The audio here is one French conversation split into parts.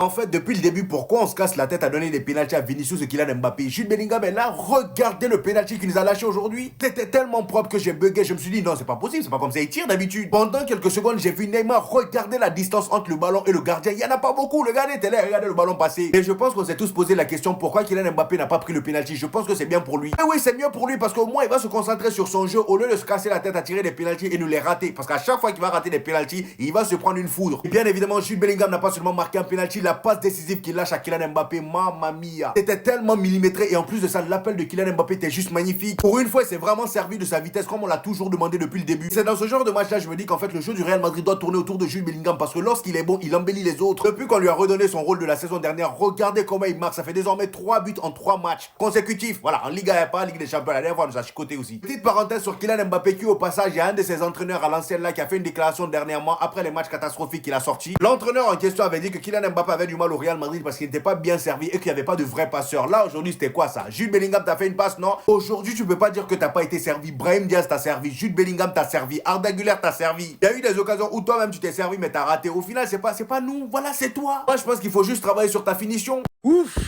En fait, depuis le début, pourquoi on se casse la tête à donner des pénaltys à Vinicius et Kylian Mbappé? Jude Bellingham est là, regardez le pénalty qu'il nous a lâché aujourd'hui. C'était tellement propre que j'ai bugué, je me suis dit non, c'est pas possible, c'est pas comme ça il tire d'habitude. Pendant quelques secondes, j'ai vu Neymar regarder la distance entre le ballon et le gardien. Il y en a pas beaucoup, le gardien était là, regardez le ballon passer. Et je pense qu'on s'est tous posé la question pourquoi Kylian Mbappé n'a pas pris le pénalty. Je pense que c'est bien pour lui. Et oui, c'est mieux pour lui parce qu'au moins il va se concentrer sur son jeu au lieu de se casser la tête à tirer des pénaltys et nous les rater. Parce qu'à chaque fois qu'il va rater des pénaltys, il va se prendre une foudre. Et bien évidemment, Jude Bellingham n'a pas seulement marqué un pénalty, la passe décisive qu'il lâche à Kylian Mbappé, mamma mia. C'était tellement millimétré et en plus de ça, l'appel de Kylian Mbappé était juste magnifique. Pour une fois, il s'est vraiment servi de sa vitesse comme on l'a toujours demandé depuis le début. C'est dans ce genre de match-là, je me dis qu'en fait, le jeu du Real Madrid doit tourner autour de Jude Bellingham parce que lorsqu'il est bon, il embellit les autres. Depuis qu'on lui a redonné son rôle de la saison dernière, regardez comment il marque. Ça fait désormais 3 buts en 3 matchs consécutifs. Voilà, en Liga, il n'y a pas, Ligue des Champions, la dernière fois, on nous a chicoté aussi. Petite parenthèse sur Kylian Mbappé qui, au passage, il y a un de ses entraîneurs à l'ancienne là qui a fait une déclaration dernièrement après les matchs catastrophiques qu'il a sortis. L'entraîneur en question avait dit que Kylian Mbappé avait du mal au Real Madrid parce qu'il n'était pas bien servi et qu'il n'y avait pas de vrai passeur. Là, aujourd'hui, c'était quoi ça? Jude Bellingham t'a fait une passe, non? Aujourd'hui, tu peux pas dire que t'as pas été servi. Brahim Diaz t'a servi. Jude Bellingham t'a servi. Arda Güler t'a servi. Il y a eu des occasions où toi-même tu t'es servi, mais t'as raté. Au final, c'est pas nous. Voilà, c'est toi. Moi, je pense qu'il faut juste travailler sur ta finition. Ouf!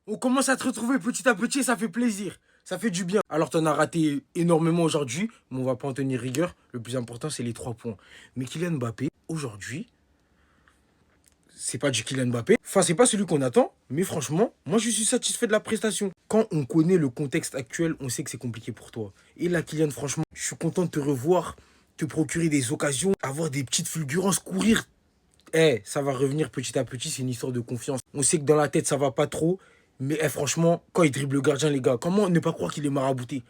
On commence à te retrouver petit à petit et ça fait plaisir. Ça fait du bien. Alors, t'en as raté énormément aujourd'hui, mais on va pas en tenir rigueur. Le plus important, c'est les 3 points. Mais Kylian Mbappé, aujourd'hui, c'est pas du Kylian Mbappé. Enfin, c'est pas celui qu'on attend, mais franchement, moi, je suis satisfait de la prestation. Quand on connaît le contexte actuel, on sait que c'est compliqué pour toi. Et là, Kylian, franchement, je suis content de te revoir, te procurer des occasions, avoir des petites fulgurances, courir. Ça va revenir petit à petit, c'est une histoire de confiance. On sait que dans la tête, ça va pas trop. Mais franchement, quand il dribble le gardien, les gars, comment ne pas croire qu'il est marabouté?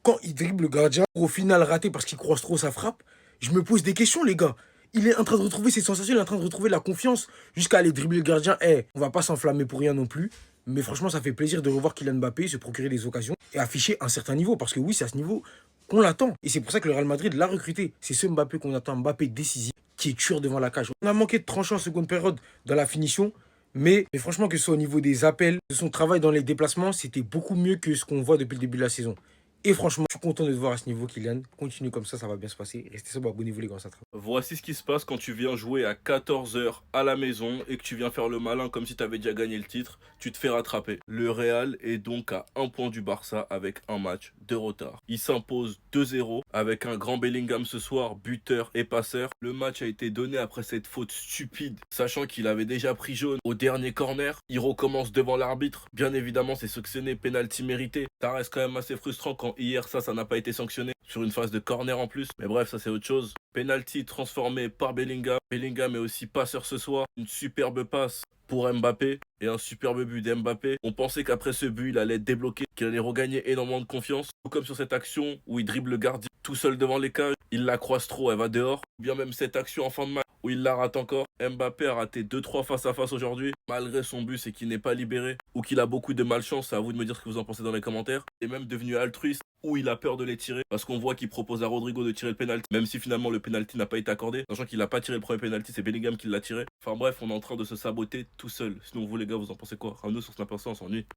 Quand il dribble le gardien, au final raté parce qu'il croise trop sa frappe, je me pose des questions, les gars. Il est en train de retrouver ses sensations, il est en train de retrouver la confiance jusqu'à aller dribbler le gardien. On va pas s'enflammer pour rien non plus. Mais franchement, ça fait plaisir de revoir Kylian Mbappé se procurer des occasions et afficher un certain niveau. Parce que oui, c'est à ce niveau qu'on l'attend. Et c'est pour ça que le Real Madrid l'a recruté. C'est ce Mbappé qu'on attend, Mbappé décisif, qui est tueur devant la cage. On a manqué de tranchant en seconde période dans la finition. Mais franchement, que ce soit au niveau des appels, de son travail dans les déplacements, c'était beaucoup mieux que ce qu'on voit depuis le début de la saison. Et franchement, je suis content de te voir à ce niveau, Kylian. Continue comme ça va bien se passer. Restez sobre, abonnez-vous les gars, ça travaille. Voici ce qui se passe quand tu viens jouer à 14 h à la maison et que tu viens faire le malin comme si tu avais déjà gagné le titre, tu te fais rattraper. Le Real est donc à 1 point du Barça avec un match de retard. Il s'impose 2-0 avec un grand Bellingham ce soir, buteur et passeur. Le match a été donné après cette faute stupide, sachant qu'il avait déjà pris jaune au dernier corner. Il recommence devant l'arbitre. Bien évidemment, c'est sanctionné, penalty mérité. Ça reste quand même assez frustrant quand hier ça n'a pas été sanctionné sur une phase de corner en plus. Mais bref, ça c'est autre chose. Penalty transformé par Bellingham. Bellingham est aussi passeur ce soir. Une superbe passe pour Mbappé et un superbe but d'Mbappé. On pensait qu'après ce but, il allait être débloqué, qu'il allait regagner énormément de confiance. Tout comme sur cette action où il dribble le gardien tout seul devant les cages. Il la croise trop, elle va dehors. Ou bien même cette action en fin de match où il la rate encore. Mbappé a raté 2-3 face à face aujourd'hui. Malgré son but, c'est qu'il n'est pas libéré ou qu'il a beaucoup de malchance. C'est à vous de me dire ce que vous en pensez dans les commentaires. Il est même devenu altruiste ou il a peur de les tirer parce qu'on voit qu'il propose à Rodrigo de tirer le penalty, même si finalement le penalty n'a pas été accordé. Sachant qu'il n'a pas tiré le premier penalty, c'est Bellingham qui l'a tiré. Enfin bref, on est en train de se saboter tout seul. Sinon vous les gars, vous en pensez quoi? Ramenez sur Snapper, on s'ennuie.